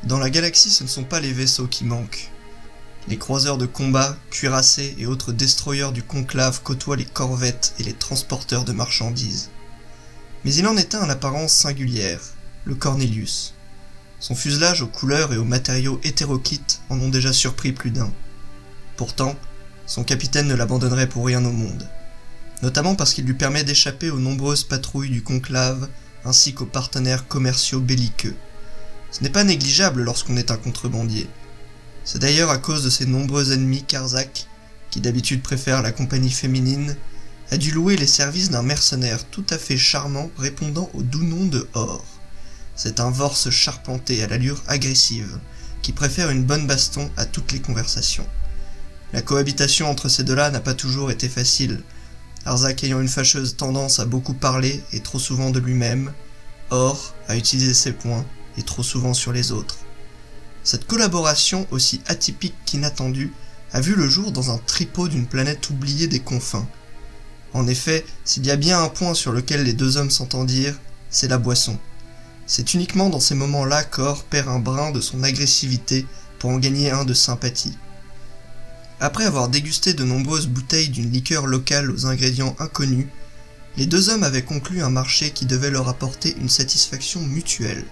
Dans la galaxie, ce ne sont pas les vaisseaux qui manquent. Les croiseurs de combat, cuirassés et autres destroyers du conclave côtoient les corvettes et les transporteurs de marchandises. Mais il en est un à l'apparence singulière, le Cornelius. Son fuselage aux couleurs et aux matériaux hétéroclites en ont déjà surpris plus d'un. Pourtant, son capitaine ne l'abandonnerait pour rien au monde. Notamment parce qu'il lui permet d'échapper aux nombreuses patrouilles du conclave ainsi qu'aux partenaires commerciaux belliqueux. Ce n'est pas négligeable lorsqu'on est un contrebandier. C'est d'ailleurs à cause de ses nombreux ennemis qu'Arzak, qui d'habitude préfère la compagnie féminine, a dû louer les services d'un mercenaire tout à fait charmant répondant au doux nom de Or. C'est un vorse charpenté à l'allure agressive, qui préfère une bonne baston à toutes les conversations. La cohabitation entre ces deux-là n'a pas toujours été facile, Arzak ayant une fâcheuse tendance à beaucoup parler et trop souvent de lui-même, Or à utiliser ses poings et trop souvent sur les autres. Cette collaboration aussi atypique qu'inattendue a vu le jour dans un tripot d'une planète oubliée des confins. En effet, s'il y a bien un point sur lequel les deux hommes s'entendirent, c'est la boisson. C'est uniquement dans ces moments-là qu'Or perd un brin de son agressivité pour en gagner un de sympathie. Après avoir dégusté de nombreuses bouteilles d'une liqueur locale aux ingrédients inconnus, les deux hommes avaient conclu un marché qui devait leur apporter une satisfaction mutuelle.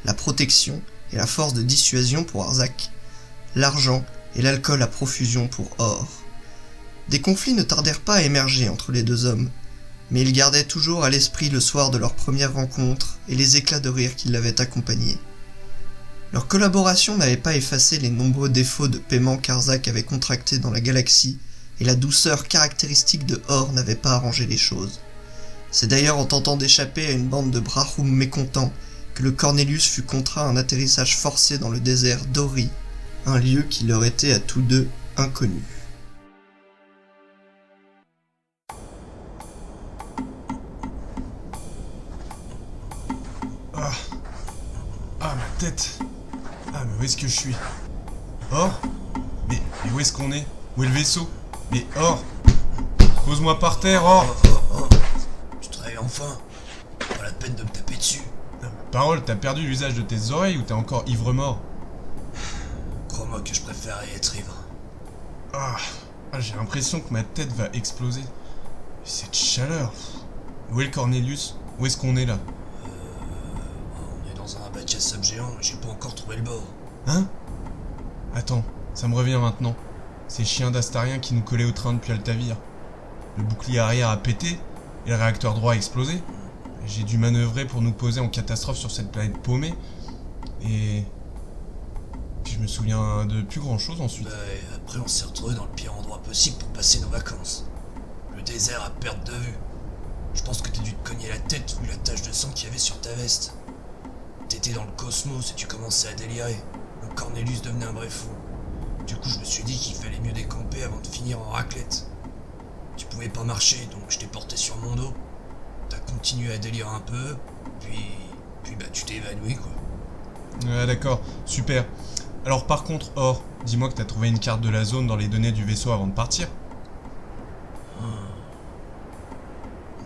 La protection et la force de dissuasion pour Arzak, l'argent et l'alcool à profusion pour Or. Des conflits ne tardèrent pas à émerger entre les deux hommes, mais ils gardaient toujours à l'esprit le soir de leur première rencontre et les éclats de rire qui l'avaient accompagné. Leur collaboration n'avait pas effacé les nombreux défauts de paiement qu'Arzak avait contractés dans la galaxie, et la douceur caractéristique de Or n'avait pas arrangé les choses. C'est d'ailleurs en tentant d'échapper à une bande de Brahum mécontents que le Cornelius fut contraint à un atterrissage forcé dans le désert d'Ori, un lieu qui leur était à tous deux inconnu. Ah, ma tête. Ah, mais où est-ce que je suis? Or? Mais où est-ce qu'on est? Où est le vaisseau? Mais Or! Pose-moi par terre, Or! Tu te réveilles enfin? Pas la peine de me taper dessus. Ah, ma parole, t'as perdu l'usage de tes oreilles ou t'es encore ivre-mort? Crois-moi que je préférerais être ivre. J'ai l'impression que ma tête va exploser. Et cette chaleur. Où est le Cornelius? Où est-ce qu'on est là? On est dans un bac à sable géant et j'ai pas encore trouvé le bord. Hein? Attends, ça me revient maintenant. Ces chiens d'Astarien qui nous collaient au train depuis Altavir. Le bouclier arrière a pété et le réacteur droit a explosé. J'ai dû manœuvrer pour nous poser en catastrophe sur cette planète paumée. Et... puis je me souviens de plus grand chose ensuite. Et après on s'est retrouvés dans le pire endroit possible pour passer nos vacances. Le désert à perte de vue. Je pense que t'as dû te cogner la tête vu la tache de sang qu'il y avait sur ta veste. T'étais dans le cosmos et tu commençais à délirer. Le Cornelius devenait un vrai fou. Du coup je me suis dit qu'il fallait mieux décamper avant de finir en raclette. Tu pouvais pas marcher donc je t'ai porté sur mon dos. T'as continué à délirer un peu, puis bah tu t'es évanoui quoi. Ouais, d'accord, super. Alors par contre, Or, dis-moi que t'as trouvé une carte de la zone dans les données du vaisseau avant de partir. On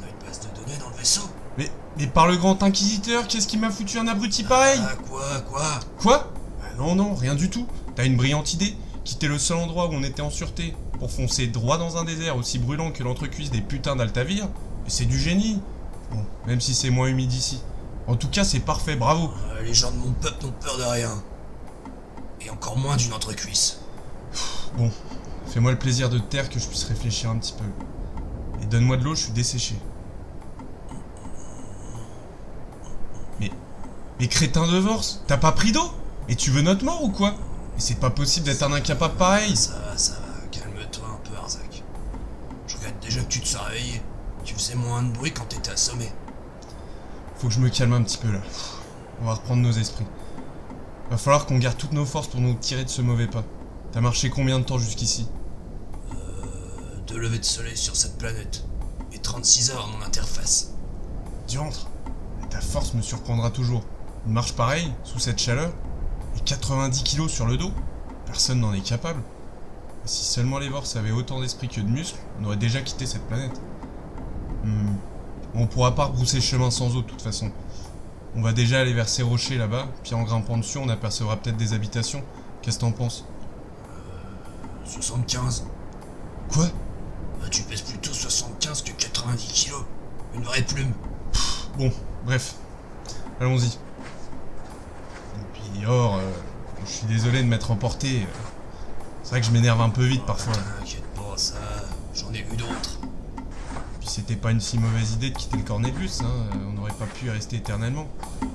a une base de données dans le vaisseau. Mais par le grand inquisiteur, qu'est-ce qui m'a foutu un abruti pareil? Quoi? Quoi? Bah non, rien du tout. T'as une brillante idée. Quitter le seul endroit où on était en sûreté pour foncer droit dans un désert aussi brûlant que l'entrecuisse des putains d'Altavir. C'est du génie. Bon, même si c'est moins humide ici. En tout cas, c'est parfait, bravo. Les gens de mon peuple n'ont peur de rien. Et encore moins d'une entrecuisse. Bon, fais-moi le plaisir de te taire que je puisse réfléchir un petit peu. Et donne-moi de l'eau, je suis desséché. Mais crétin de Vorse, t'as pas pris d'eau? Et tu veux notre mort ou quoi? Et c'est pas possible d'être un incapable pareil. Ça va, calme-toi un peu Arzak. Je regrette déjà que tu te sois réveillé. Tu faisais moins de bruit quand t'étais assommé. Faut que je me calme un petit peu là. On va reprendre nos esprits. Va falloir qu'on garde toutes nos forces pour nous tirer de ce mauvais pas. T'as marché combien de temps jusqu'ici? 2 levées de soleil sur cette planète. Et 36 heures à mon interface. Diantre. Mais ta force me surprendra toujours. Une marche pareille, sous cette chaleur, et 90 kilos sur le dos? Personne n'en est capable. Et si seulement les Vorses avaient autant d'esprit que de muscles, on aurait déjà quitté cette planète. On pourra pas rebrousser chemin sans eau de toute façon. On va déjà aller vers ces rochers là-bas, puis en grimpant dessus, on apercevra peut-être des habitations. Qu'est-ce que t'en penses? 75. Quoi? Bah, tu pèses plutôt 75 que 90 kilos. Une vraie plume. Bon, bref. Allons-y. Et puis, je suis désolé de m'être emporté. C'est vrai que je m'énerve un peu vite parfois. T'inquiète pas, ça, j'en ai vu d'autres. Puis c'était pas une si mauvaise idée de quitter le Cornelius, hein. On n'aurait pas pu y rester éternellement.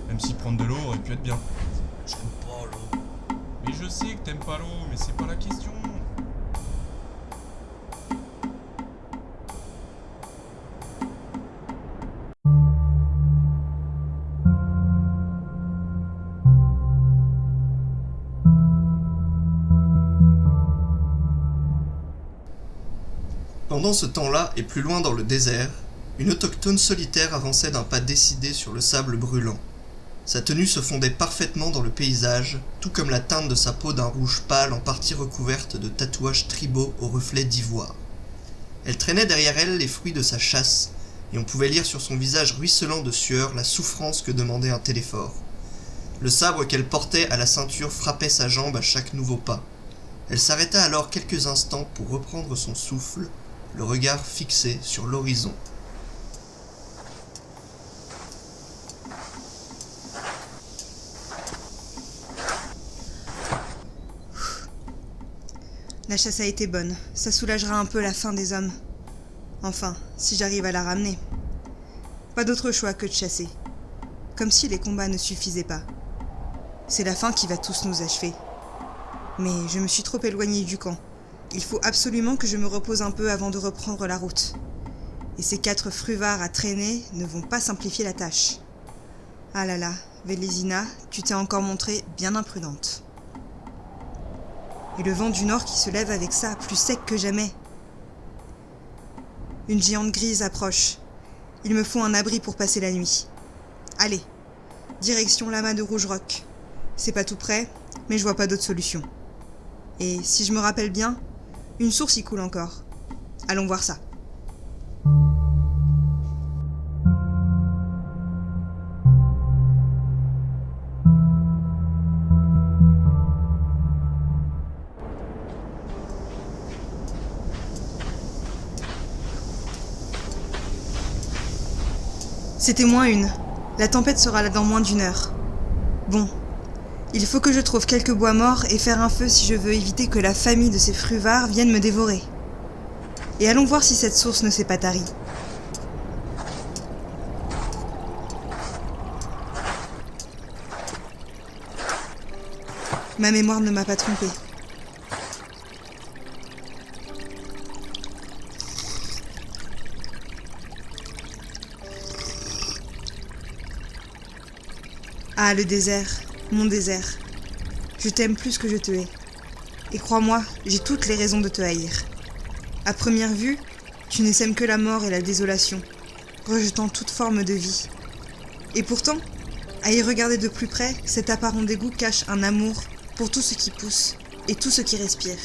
Même si prendre de l'eau aurait pu être bien. J'aime pas l'eau. Mais je sais que t'aimes pas l'eau, mais c'est pas la question. Pendant ce temps-là, et plus loin dans le désert, une autochtone solitaire avançait d'un pas décidé sur le sable brûlant. Sa tenue se fondait parfaitement dans le paysage, tout comme la teinte de sa peau d'un rouge pâle en partie recouverte de tatouages tribaux aux reflets d'ivoire. Elle traînait derrière elle les fruits de sa chasse, et on pouvait lire sur son visage ruisselant de sueur la souffrance que demandait un téléphore. Le sabre qu'elle portait à la ceinture frappait sa jambe à chaque nouveau pas. Elle s'arrêta alors quelques instants pour reprendre son souffle, le regard fixé sur l'horizon. La chasse a été bonne, ça soulagera un peu la faim des hommes. Enfin, si j'arrive à la ramener. Pas d'autre choix que de chasser. Comme si les combats ne suffisaient pas. C'est la faim qui va tous nous achever. Mais je me suis trop éloignée du camp. Il faut absolument que je me repose un peu avant de reprendre la route. Et ces 4 fruvards à traîner ne vont pas simplifier la tâche. Ah là là, Vélésina, tu t'es encore montrée bien imprudente. Et le vent du nord qui se lève avec ça, plus sec que jamais. Une géante grise approche. Il me faut un abri pour passer la nuit. Allez, direction l'amas de Rouge-Rock. C'est pas tout près, mais je vois pas d'autre solution. Et si je me rappelle bien, une source y coule encore. Allons voir ça. C'était -1. La tempête sera là dans moins d'1 heure. Bon, il faut que je trouve quelques bois morts et faire un feu si je veux éviter que la famille de ces fruvards vienne me dévorer. Et allons voir si cette source ne s'est pas tarie. Ma mémoire ne m'a pas trompée. Ah, le désert, mon désert. Je t'aime plus que je te hais. Et crois-moi, j'ai toutes les raisons de te haïr. À première vue, tu ne sèmes que la mort et la désolation, rejetant toute forme de vie. Et pourtant, à y regarder de plus près, cet apparent dégoût cache un amour pour tout ce qui pousse et tout ce qui respire.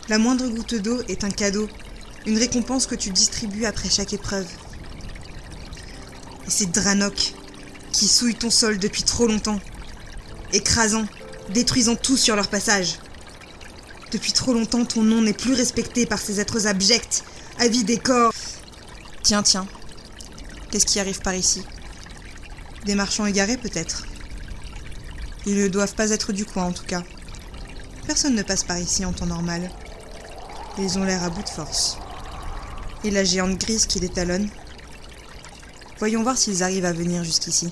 La moindre goutte d'eau est un cadeau, une récompense que tu distribues après chaque épreuve. Et c'est Dranok qui souillent ton sol depuis trop longtemps, écrasant, détruisant tout sur leur passage. Depuis trop longtemps, ton nom n'est plus respecté par ces êtres abjects, avides des corps. Tiens, qu'est-ce qui arrive par ici? Des marchands égarés peut-être? Ils ne doivent pas être du coin en tout cas. Personne ne passe par ici en temps normal. Ils ont l'air à bout de force. Et la géante grise qui les talonne? Voyons voir s'ils arrivent à venir jusqu'ici.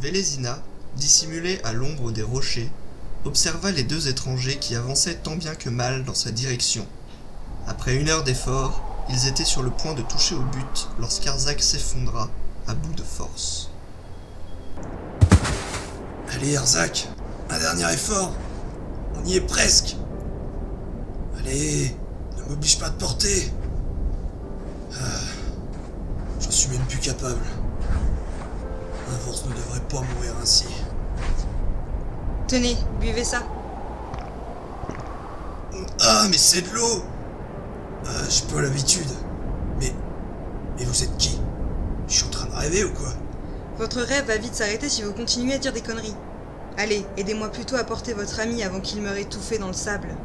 Vélésina, dissimulée à l'ombre des rochers, observa les 2 étrangers qui avançaient tant bien que mal dans sa direction. Après 1 heure d'effort, ils étaient sur le point de toucher au but lorsqu'Arzak s'effondra à bout de force. Allez, Arzak, un dernier effort. On y est presque. Allez, ne m'oblige pas à te porter. J'en suis même plus capable. Un force ne devrait pas mourir ainsi. Tenez, buvez ça. Ah, mais c'est de l'eau! J'ai pas l'habitude. Mais vous êtes qui? Je suis en train de rêver ou quoi? Votre rêve va vite s'arrêter si vous continuez à dire des conneries. Allez, aidez-moi plutôt à porter votre ami avant qu'il meure étouffé dans le sable.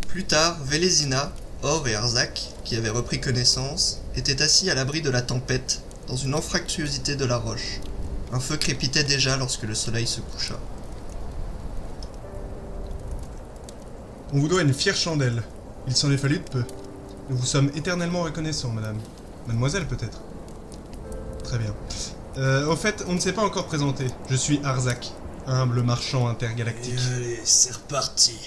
Plus tard, Vélésina, Or et Arzak, qui avaient repris connaissance, étaient assis à l'abri de la tempête, dans une anfractuosité de la roche. Un feu crépitait déjà lorsque le soleil se coucha. On vous doit une fière chandelle. Il s'en est fallu de peu. Nous vous sommes éternellement reconnaissants, madame. Mademoiselle, peut-être. Très bien. Au fait, on ne s'est pas encore présenté. Je suis Arzak, humble marchand intergalactique. Et allez, c'est reparti.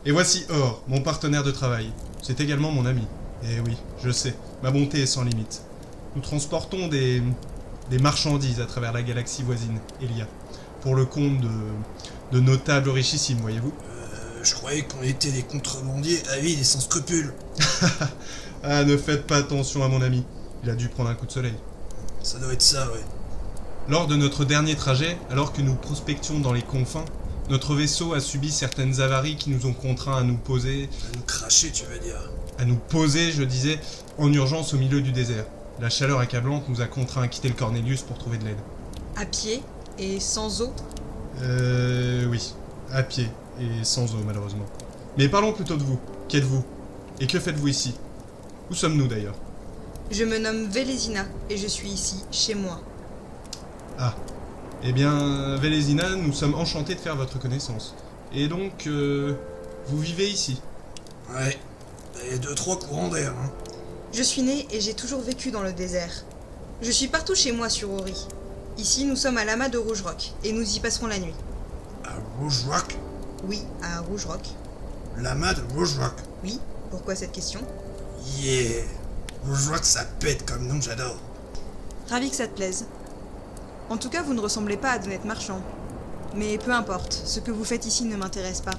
Et voici Or, mon partenaire de travail. C'est également mon ami. Et oui, je sais, ma bonté est sans limite. Nous transportons des marchandises à travers la galaxie voisine, Elia, pour le compte de notables richissimes, voyez-vous. Je croyais qu'on était des contrebandiers avides et sans scrupules. Ah, ne faites pas attention à mon ami. Il a dû prendre un coup de soleil. Ça doit être ça, ouais. Lors de notre dernier trajet, alors que nous prospections dans les confins, notre vaisseau a subi certaines avaries qui nous ont contraints à nous poser... À nous cracher, tu veux dire? À nous poser, je disais, en urgence au milieu du désert. La chaleur accablante nous a contraints à quitter le Cornelius pour trouver de l'aide. À pied et sans eau? Oui. À pied et sans eau, malheureusement. Mais parlons plutôt de vous. Qu'êtes-vous? Et que faites-vous ici? Où sommes-nous, d'ailleurs? Je me nomme Vélésina et je suis ici, chez moi. Ah. Eh bien, Vélésina, nous sommes enchantés de faire votre connaissance. Et donc, vous vivez ici? Ouais. Et 2-3 courants d'air, hein. Je suis née et j'ai toujours vécu dans le désert. Je suis partout chez moi sur Ori. Ici, nous sommes à l'amas de Rouge Rock et nous y passerons la nuit. À Rouge Rock? Oui, à Rouge Rock. L'amas de Rouge Rock. Oui, pourquoi cette question? Yeah. Rouge Rock, ça pète comme nom, j'adore. Ravi que ça te plaise. En tout cas, vous ne ressemblez pas à d'honnêtes marchands. Mais peu importe, ce que vous faites ici ne m'intéresse pas.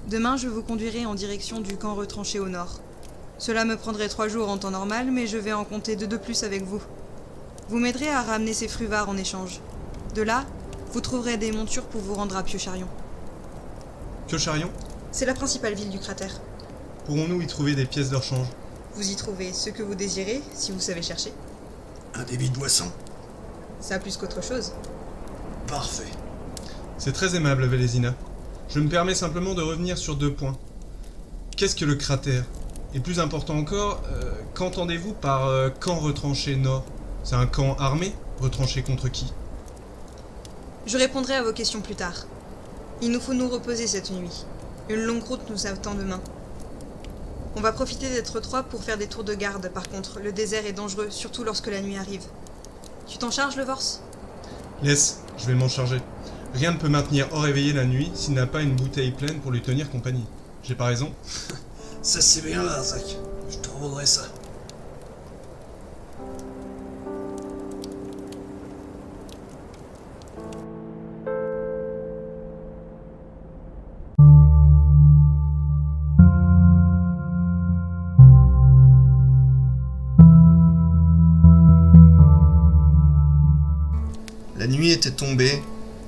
Demain, je vous conduirai en direction du camp retranché au nord. Cela me prendrait 3 jours en temps normal, mais je vais en compter 2 de plus avec vous. Vous m'aiderez à ramener ces fruvards en échange. De là, vous trouverez des montures pour vous rendre à Piocharion. Piocharion? C'est la principale ville du cratère. Pourrons-nous y trouver des pièces de rechange? Vous y trouvez ce que vous désirez, si vous savez chercher. Un débit de boisson? Ça plus qu'autre chose. Parfait. C'est très aimable, Vélésina. Je me permets simplement de revenir sur 2 points. Qu'est-ce que le cratère? Et plus important encore, qu'entendez-vous par camp retranché nord? C'est un camp armé? Retranché contre qui? Je répondrai à vos questions plus tard. Il nous faut nous reposer cette nuit. Une longue route nous attend demain. On va profiter d'être 3 pour faire des tours de garde, par contre. Le désert est dangereux, surtout lorsque la nuit arrive. Tu t'en charges, le Vorse? Laisse, je vais m'en charger. Rien ne peut maintenir Or éveillé la nuit s'il n'a pas une bouteille pleine pour lui tenir compagnie. J'ai pas raison? Ça c'est bien là, Zach. Je te revaudrai ça. La nuit était tombée,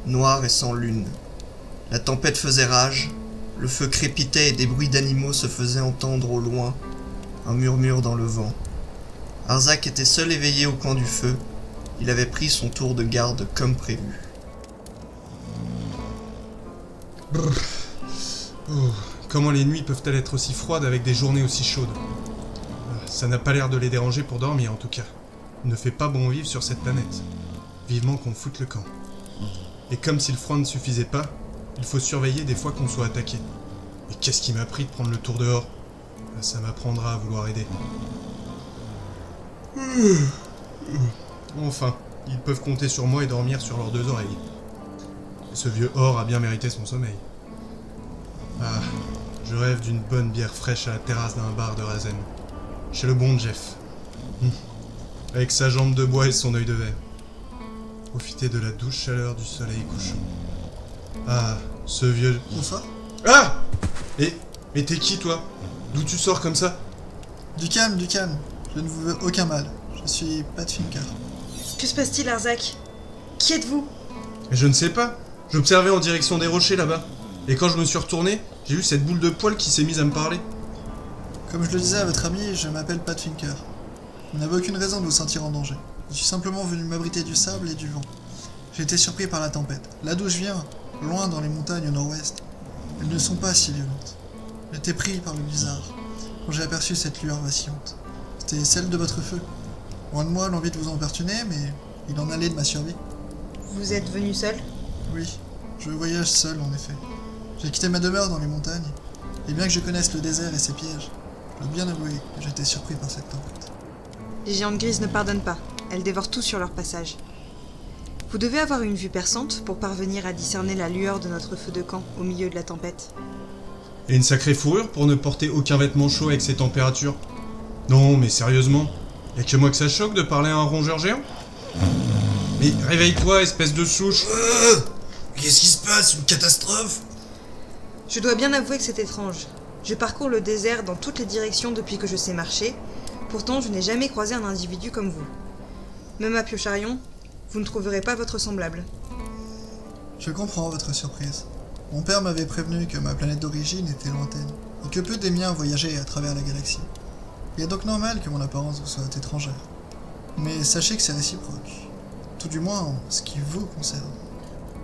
noire et sans lune. La tempête faisait rage, le feu crépitait et des bruits d'animaux se faisaient entendre au loin, un murmure dans le vent. Arzak était seul éveillé au coin du feu, il avait pris son tour de garde comme prévu. Oh, comment les nuits peuvent-elles être aussi froides avec des journées aussi chaudes? Ça n'a pas l'air de les déranger pour dormir en tout cas. Il ne fait pas bon vivre sur cette planète. Vivement qu'on foute le camp. Et comme si le froid ne suffisait pas, il faut surveiller des fois qu'on soit attaqué. Et qu'est-ce qui m'a pris de prendre le tour dehors? Ça m'apprendra à vouloir aider. Enfin, ils peuvent compter sur moi et dormir sur leurs 2 oreilles. Et ce vieux Or a bien mérité son sommeil. Ah, je rêve d'une bonne bière fraîche à la terrasse d'un bar de Razen. Chez le bon Jeff. Avec sa jambe de bois et son œil de verre. Profiter de la douce chaleur du soleil couchant. Ah, ce vieux... Bonsoir. Ah! Mais t'es qui, toi? D'où tu sors comme ça? Du calme, du calme. Je ne vous veux aucun mal. Je suis Patfinker. Que se passe-t-il, Arzak? Qui êtes-vous? Mais je ne sais pas. J'observais en direction des rochers là-bas. Et quand je me suis retourné, j'ai vu cette boule de poil qui s'est mise à me parler. Comme je le disais à votre ami, je m'appelle Patfinker. Vous n'avez aucune raison de vous sentir en danger. Je suis simplement venu m'abriter du sable et du vent. J'ai été surpris par la tempête. Là d'où je viens, loin dans les montagnes au nord-ouest, elles ne sont pas si violentes. J'étais pris par le blizzard quand j'ai aperçu cette lueur vacillante. C'était celle de votre feu. Loin de moi l'envie de vous importuner, mais il en allait de ma survie. Vous êtes venu seul? Oui, je voyage seul en effet. J'ai quitté ma demeure dans les montagnes, et bien que je connaisse le désert et ses pièges, je dois bien avouer que j'ai été surpris par cette tempête. Les géantes grises ne pardonnent pas. Elles dévorent tout sur leur passage. Vous devez avoir une vue perçante pour parvenir à discerner la lueur de notre feu de camp au milieu de la tempête. Et une sacrée fourrure pour ne porter aucun vêtement chaud avec ces températures. Non, mais sérieusement, y'a que moi que ça choque de parler à un rongeur géant? Mais réveille-toi, espèce de souche! Qu'est-ce qui se passe? Une catastrophe? Je dois bien avouer que c'est étrange. Je parcours le désert dans toutes les directions depuis que je sais marcher. Pourtant, je n'ai jamais croisé un individu comme vous. Même à Piocharion, vous ne trouverez pas votre semblable. Je comprends votre surprise. Mon père m'avait prévenu que ma planète d'origine était lointaine, et que peu des miens voyageaient à travers la galaxie. Il est donc normal que mon apparence vous soit étrangère. Mais sachez que c'est réciproque. Tout du moins en ce qui vous concerne.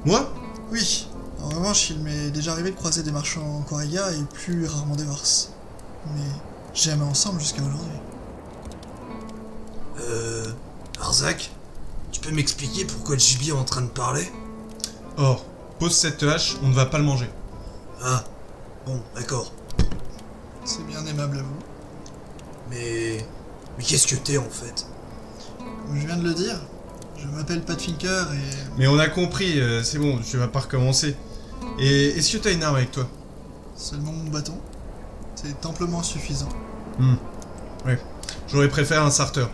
Moi? Oui, en revanche, il m'est déjà arrivé de croiser des marchands en Coraya et plus rarement des Vorse. Mais jamais ensemble jusqu'à aujourd'hui. Arzak, tu peux m'expliquer pourquoi le gibier est en train de parler? Or, pose cette hache, on ne va pas le manger. Ah, bon, d'accord. C'est bien aimable à vous. Mais qu'est-ce que t'es en fait? Comme je viens de le dire, je m'appelle Patfinker et... Mais on a compris, c'est bon, tu vas pas recommencer. Et est-ce que t'as une arme avec toi? Seulement mon bâton. C'est amplement suffisant. Ouais, j'aurais préféré un sarteur.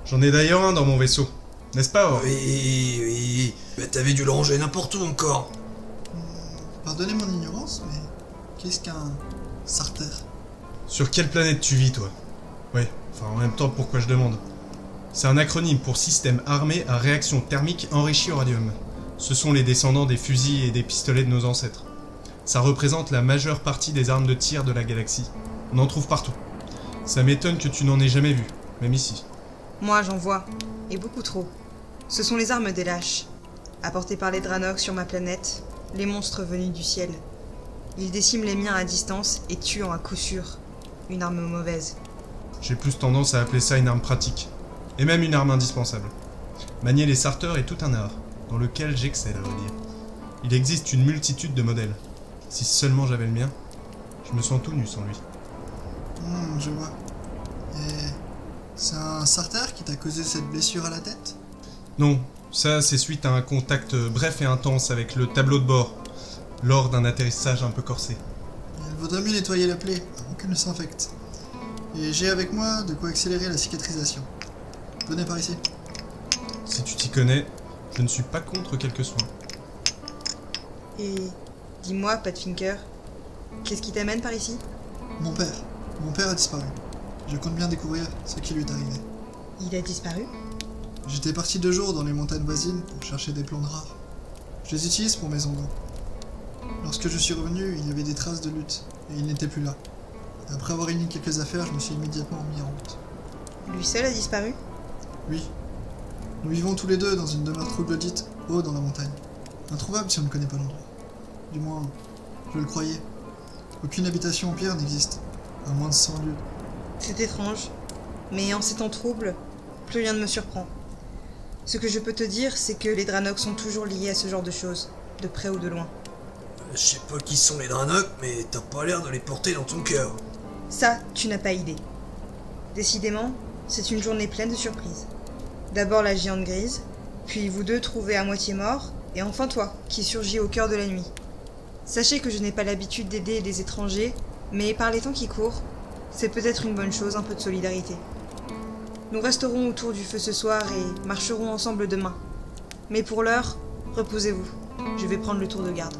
J'en ai d'ailleurs un dans mon vaisseau. N'est-ce pas, Or? Oui. Bah t'avais dû le ranger n'importe où encore. Pardonnez mon ignorance, mais qu'est-ce qu'un sarter? Sur quelle planète tu vis, toi? Ouais, enfin en même temps, pourquoi je demande? C'est un acronyme pour système armé à réaction thermique enrichi au radium. Ce sont les descendants des fusils et des pistolets de nos ancêtres. Ça représente la majeure partie des armes de tir de la galaxie. On en trouve partout. Ça m'étonne que tu n'en aies jamais vu, même ici. Moi, j'en vois. Et beaucoup trop. Ce sont les armes des lâches. Apportées par les Dranox sur ma planète, les monstres venus du ciel. Ils déciment les miens à distance et tuent à coup sûr. Une arme mauvaise. J'ai plus tendance à appeler ça une arme pratique. Et même une arme indispensable. Manier les sarteurs est tout un art, dans lequel j'excelle à vrai dire. Il existe une multitude de modèles. Si seulement j'avais le mien, je me sens tout nu sans lui. Je vois. Et c'est un sarter qui t'a causé cette blessure à la tête? Non, ça c'est suite à un contact bref et intense avec le tableau de bord, lors d'un atterrissage un peu corsé. Il vaudrait mieux nettoyer la plaie avant qu'elle ne s'infecte. Et j'ai avec moi de quoi accélérer la cicatrisation. Venez par ici. Si tu t'y connais, je ne suis pas contre quelques soins. Et dis-moi, Patfinker, qu'est-ce qui t'amène par ici? Mon père a disparu. Je compte bien découvrir ce qui lui est arrivé. Il a disparu? J'étais parti 2 jours dans les montagnes voisines pour chercher des plantes rares. Je les utilise pour mes endroits. Lorsque je suis revenu, il y avait des traces de lutte, et il n'était plus là. Après avoir réuni quelques affaires, je me suis immédiatement mis en route. Lui seul a disparu? Oui. Nous vivons tous les deux dans une demeure troglodyte, haut dans la montagne. Introuvable si on ne connaît pas l'endroit. Du moins, je le croyais. Aucune habitation en pierre n'existe, à moins de 100 lieues. C'est étrange, mais en ces temps troubles, plus rien ne me surprend. Ce que je peux te dire, c'est que les Dranox sont toujours liés à ce genre de choses, de près ou de loin. Je sais pas qui sont les Dranox, mais t'as pas l'air de les porter dans ton cœur. Ça, tu n'as pas idée. Décidément, c'est une journée pleine de surprises. D'abord la géante grise, puis vous deux trouvés à moitié morts, et enfin toi, qui surgis au cœur de la nuit. Sachez que je n'ai pas l'habitude d'aider les étrangers, mais par les temps qui courent, c'est peut-être une bonne chose, un peu de solidarité. Nous resterons autour du feu ce soir et marcherons ensemble demain. Mais pour l'heure, reposez-vous. Je vais prendre le tour de garde.